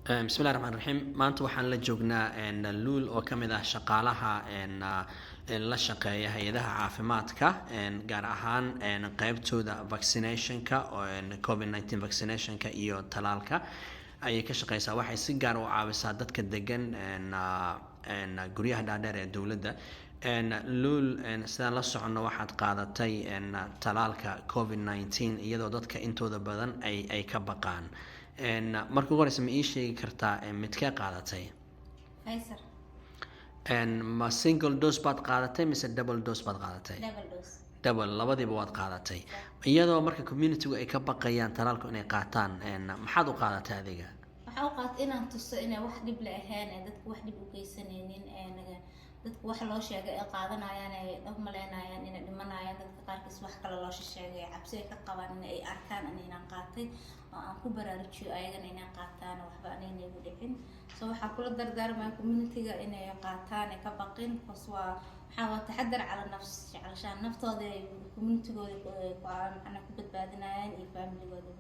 بسم الله الرحمن الرحيم maanta waxaan la joognaa luul oo kamid ah shaqaalaha la shaqeeya hay'adaha caafimaadka gaar ahaan qaybtooda vaccinationka oo COVID-19 vaccinationka iyo talaalka ayay ka shaqeysaa waxay si gaar u caawisaa dadka degan guryaha dhaadheer ee dawladda luul sidaan la socono waxaad qaadatay talaalka COVID-19 iyadoo dadka intooda badan ay ka baqaan marka ugu horeysa ma ii sheegi kartaa midkee qaadatay Pfizer ma single dose baad qaadatay mise double dose baad qaadatay double dose double labadiiba waad qaadatay iyadoo marka community-gu ay ka baqayaan talaalku inay qaataan maxaad u qaadatay adiga waxa uu qaat inaan tuso inay wax dhib la ahayn ee dadku wax dhib u geysanaynin dadku wax loo sheegay ay qaadanayaan ay dhab maleynayaan inay dhimanayaan dadka qaarkiis wax kale loo sheegay cabsi ay ka qabaan in ay arkaan inaan qaatay oo aan ku baraarujiyo ayagana inay qaataan waxba aanay ugu dhicin waxa kula dardaarmaa community-ga inay qaataan ay ka baqin waxa taxadar cala nafsi calashaan naftooda community-gooda ku badbaadinayaan iyo family-gooda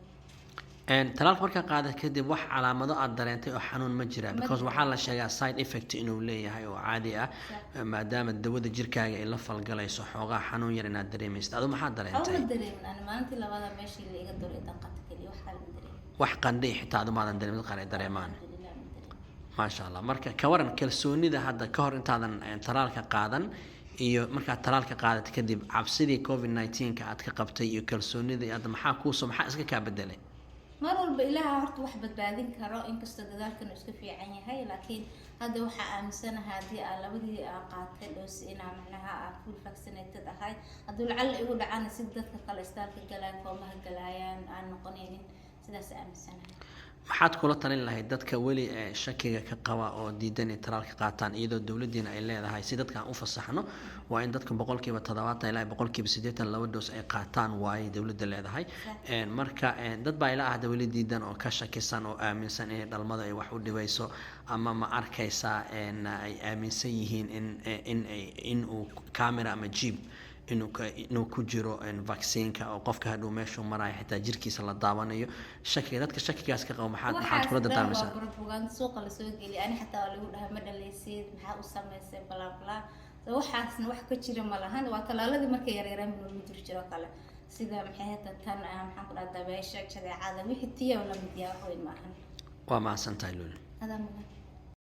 talaalka markaa qaada kadib wax calaamado aad dareentay oo xanuun ma jira because waxaa la sheegaa side effect inuu leeyahay oo caadi ah maadaama dawada jirkaaga ay la falgalayso xoogaa xanuun yar inaad dareemaysid adu maxaa dareentay maalintii labada meeshii la iga duray danqata kaliya wax kale ma dareemin wax qandhi xitaa adu maadan dareemin qaar ay dareemaan maasha allah marka ka waran kalsoonida hadda ka hor intaadan talaalka qaadan iyo markaad talaalka qaadatay kadib cabsidii COVID-19 aad ka qabtay iyo kalsoonidii hadda maxaa iska kaa bedelay mar walba ilaaha horta wax badbaadin karo inkastoo dadaalkan iska fiican yahay laakiin hadda waxa aaminsanahay haddii aan labadii qaatay dhoos inaan macnaha full vaccinated ahay hadduu lacala igu dhacana si dadka kale istaalka galaan koomaha galayaan aan noqonaynin sidaas aaminsanahay maxaad kula talin lahayd dadka weli shakiga ka qaba oo diidan in talaalka qaataan iyadoo dawladdiina ay leedahay si dadka aan u fasaxno waa in dadka 70% ilaa 80% laba doos ay qaataan waay dawladda leedahay marka dad baa ilaa ahda weli diidan oo ka shakisan oo aaminsan in dhalmada ay wax u dhibayso ama ma arkaysa ay aaminsan yihiin in uu camera ama jeep inuu ku jiro vaccine-ka oo qofka hadhow meeshuu marayo xitaa jirkiisa la daawanayo dadka shakigaas ka qabo maxaad kula dardaarmaysaa propaganda suuqa la soo geliyo ani xataa waa lagu dhahay ma dhalaysid maxaa u samaysay bla bla waxaasna wax ka jira ma lahan waa talaaladii markay yaryaraan lagu jiri jiro kale sida maxay tan maxaan ku dhahaa dabeysha jadeecada wixii tiyo la mid yahay maahan waa mahadsantahay Lulu